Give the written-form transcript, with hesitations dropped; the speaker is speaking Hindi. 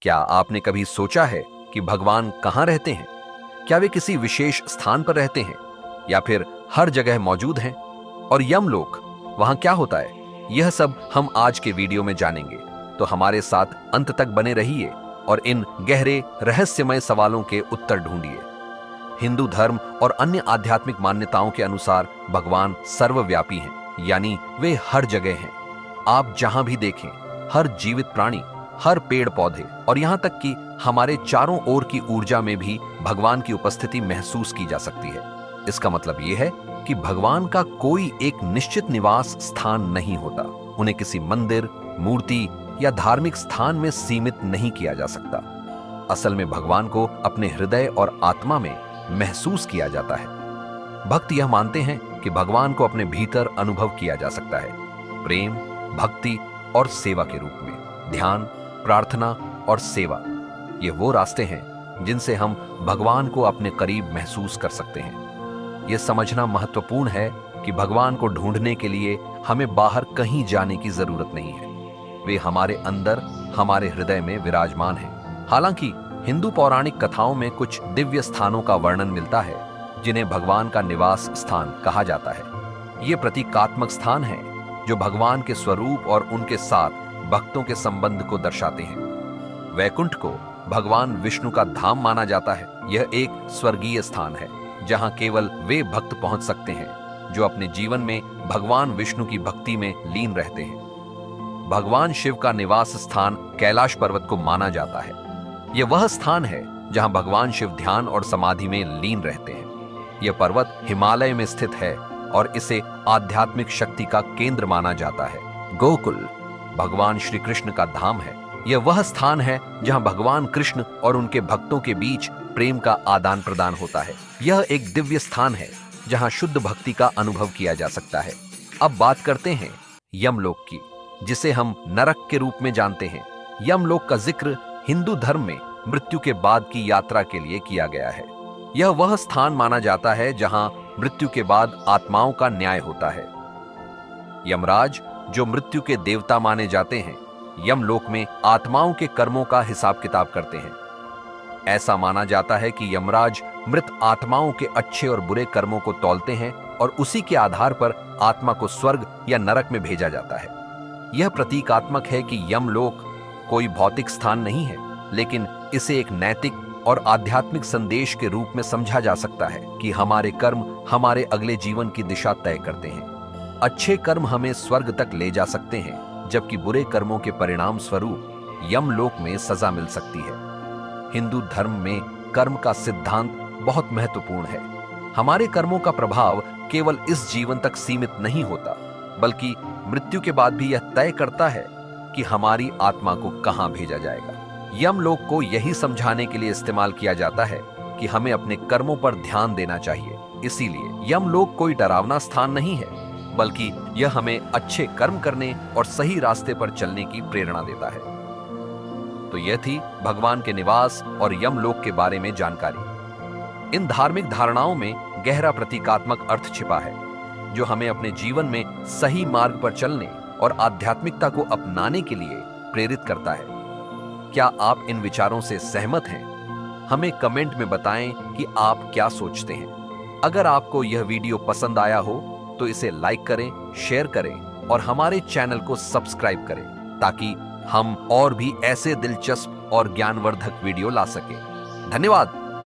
क्या आपने कभी सोचा है कि भगवान कहाँ रहते हैं? क्या वे किसी विशेष स्थान पर रहते हैं या फिर हर जगह मौजूद हैं? और यमलोक, वहां क्या होता है? यह सब हम आज के वीडियो में जानेंगे, तो हमारे साथ अंत तक बने रहिए और इन गहरे रहस्यमय सवालों के उत्तर ढूंढिए। हिंदू धर्म और अन्य आध्यात्मिक मान्यताओं के अनुसार भगवान सर्वव्यापी हैं, यानी वे हर जगह हैं। आप जहां भी देखें, हर जीवित प्राणी, हर पेड़ पौधे और यहां तक कि हमारे चारों ओर की ऊर्जा में भी भगवान की उपस्थिति महसूस की जा सकती है। इसका मतलब यह है कि भगवान का कोई एक निश्चित निवास स्थान नहीं होता। उन्हें किसी मंदिर, मूर्ति या धार्मिक स्थान में सीमित नहीं किया जा सकता। असल में भगवान को अपने हृदय और आत्मा में महसूस किया जाता है। भक्त यह मानते हैं कि भगवान को अपने भीतर अनुभव किया जा सकता है, प्रेम, भक्ति और सेवा के रूप में। ध्यान, प्रार्थना और सेवा, ये वो रास्ते हैं जिनसे हम भगवान को अपने करीब महसूस कर सकते हैं। यह समझना महत्वपूर्ण है कि भगवान को ढूंढने के लिए हमें बाहर कहीं जाने की जरूरत नहीं है। वे हमारे अंदर, हमारे हृदय में विराजमान हैं। हालांकि हिंदू पौराणिक कथाओं में कुछ दिव्य स्थानों का वर्णन मिलता है जिन्हें भगवान का निवास स्थान कहा जाता है। ये प्रतीकात्मक स्थान हैं जो भगवान के स्वरूप और उनके साथ भक्तों के संबंध को दर्शाते हैं। वैकुंठ को भगवान विष्णु का धाम माना जाता है। यह एक स्वर्गीय स्थान है जहां केवल वे भक्त पहुंच सकते हैं जो अपने जीवन में भगवान विष्णु की भक्ति में लीन रहते हैं। भगवान शिव का निवास स्थान कैलाश पर्वत को माना जाता है। यह वह स्थान है जहां भगवान शिव ध्यान और समाधि में लीन रहते हैं। यह पर्वत हिमालय में स्थित है और इसे आध्यात्मिक शक्ति का केंद्र माना जाता है। गोकुल भगवान श्री कृष्ण का धाम है। यह वह स्थान है जहां भगवान कृष्ण और उनके भक्तों के बीच प्रेम का आदान प्रदान होता है। यह एक दिव्य स्थान है जहां शुद्ध भक्ति का अनुभव किया जा सकता है। अब बात करते हैं यमलोक की, जिसे हम नरक के रूप में जानते हैं। यमलोक का जिक्र हिंदू धर्म में मृत्यु के बाद की यात्रा के लिए किया गया है। यह वह स्थान माना जाता है जहां मृत्यु के बाद आत्माओं का न्याय होता है। यमराज, जो मृत्यु के देवता माने जाते हैं, यमलोक में आत्माओं के कर्मों का हिसाब किताब करते हैं। ऐसा माना जाता है कि यमराज मृत आत्माओं के अच्छे और बुरे कर्मों को तौलते हैं और उसी के आधार पर आत्मा को स्वर्ग या नरक में भेजा जाता है। यह प्रतीकात्मक है कि यमलोक कोई भौतिक स्थान नहीं है, लेकिन इसे एक नैतिक और आध्यात्मिक संदेश के रूप में समझा जा सकता है कि हमारे कर्म हमारे अगले जीवन की दिशा तय करते हैं। अच्छे कर्म हमें स्वर्ग तक ले जा सकते हैं, जबकि बुरे कर्मों के परिणाम स्वरूप यमलोक में सजा मिल सकती है। हिंदू धर्म में कर्म का सिद्धांत बहुत महत्वपूर्ण है। हमारे कर्मों का प्रभाव केवल इस जीवन तक सीमित नहीं होता, बल्कि मृत्यु के बाद भी यह तय करता है कि हमारी आत्मा को कहां भेजा जाएगा। यमलोक को यही समझाने के लिए इस्तेमाल किया जाता है कि हमें अपने कर्मों पर ध्यान देना चाहिए। इसीलिए यमलोक कोई डरावना स्थान नहीं है, बल्कि यह हमें अच्छे कर्म करने और सही रास्ते पर चलने की प्रेरणा देता है। तो यह थी भगवान के निवास और यमलोक के बारे में जानकारी। इन धार्मिक धारणाओं में गहरा प्रतीकात्मक अर्थ छिपा है, जो हमें अपने जीवन में सही मार्ग पर चलने और आध्यात्मिकता को अपनाने के लिए प्रेरित करता है। क्या आप इन विचारों से सहमत हैं? हमें कमेंट में बताएं कि आप क्या सोचते हैं। अगर आपको यह वीडियो पसंद आया हो तो इसे लाइक करें, शेयर करें और हमारे चैनल को सब्सक्राइब करें, ताकि हम और भी ऐसे दिलचस्प और ज्ञानवर्धक वीडियो ला सकें। धन्यवाद।